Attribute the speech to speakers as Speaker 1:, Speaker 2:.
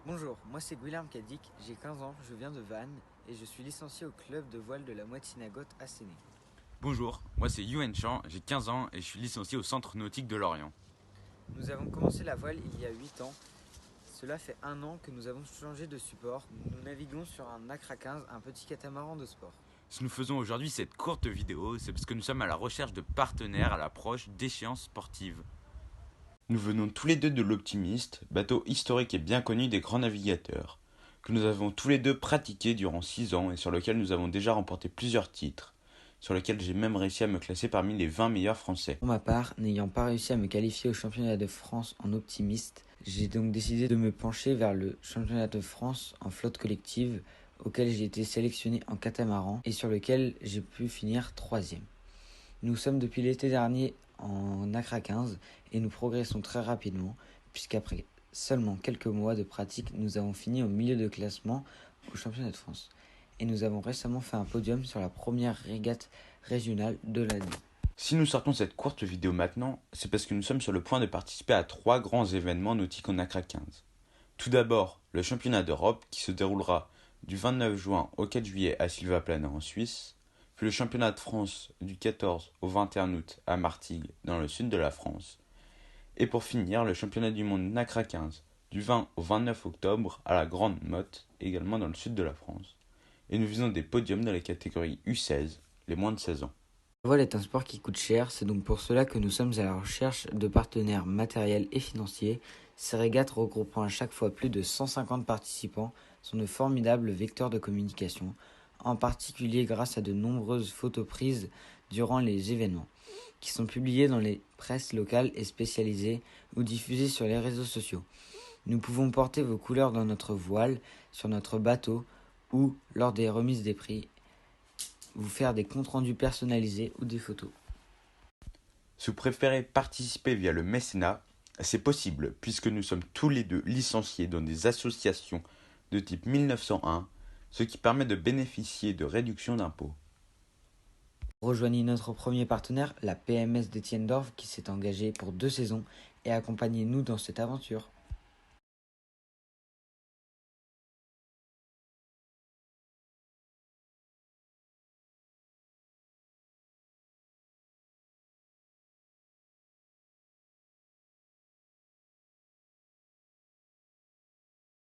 Speaker 1: Bonjour, moi c'est Guillaume Kadik, j'ai 15 ans, je viens de Vannes et je suis licencié au club de voile de la Moitié-Nagotte à Séné.
Speaker 2: Bonjour, moi c'est Yuen Chan, j'ai 15 ans et je suis licencié au Centre nautique de Lorient.
Speaker 1: Nous avons commencé la voile il y a 8 ans. Cela fait un an que nous avons changé de support. Nous naviguons sur un Accra 15, un petit catamaran de sport.
Speaker 2: Si nous faisons aujourd'hui cette courte vidéo, c'est parce que nous sommes à la recherche de partenaires à l'approche d'échéances sportives. Nous venons tous les deux de l'Optimiste, bateau historique et bien connu des grands navigateurs, que nous avons tous les deux pratiqué durant 6 ans et sur lequel nous avons déjà remporté plusieurs titres, sur lequel j'ai même réussi à me classer parmi les 20 meilleurs français.
Speaker 1: Pour ma part, n'ayant pas réussi à me qualifier au championnat de France en optimiste, j'ai donc décidé de me pencher vers le championnat de France en flotte collective, auquel j'ai été sélectionné en catamaran et sur lequel j'ai pu finir 3e. Nous sommes depuis l'été dernier en Accra 15 et nous progressons très rapidement puisqu'après seulement quelques mois de pratique, nous avons fini au milieu de classement au championnat de France. Et nous avons récemment fait un podium sur la première régate régionale de l'année.
Speaker 2: Si nous sortons cette courte vidéo maintenant, c'est parce que nous sommes sur le point de participer à 3 grands événements nautiques en Accra 15. Tout d'abord, le championnat d'Europe qui se déroulera du 29 juin au 4 juillet à Silvaplana en Suisse, puis le championnat de France du 14 au 21 août à Martigues dans le sud de la France, et pour finir le championnat du monde NACRA 15 du 20 au 29 octobre à la Grande Motte, également dans le sud de la France. Et nous visons des podiums dans les catégories U16, les moins de 16 ans.
Speaker 1: La voile est un sport qui coûte cher, c'est donc pour cela que nous sommes à la recherche de partenaires matériels et financiers. Ces régates regroupant à chaque fois plus de 150 participants sont de formidables vecteurs de communication, en particulier grâce à de nombreuses photos prises durant les événements, qui sont publiées dans les presses locales et spécialisées ou diffusées sur les réseaux sociaux. Nous pouvons porter vos couleurs dans notre voile, sur notre bateau ou lors des remises des prix, vous faire des comptes rendus personnalisés ou des photos.
Speaker 2: Si vous préférez participer via le mécénat, c'est possible puisque nous sommes tous les deux licenciés dans des associations de type 1901, ce qui permet de bénéficier de réductions d'impôts.
Speaker 1: Rejoignez notre premier partenaire, la PMS d'Etienne Dorf, qui s'est engagée pour 2 saisons, et accompagnez-nous dans cette aventure.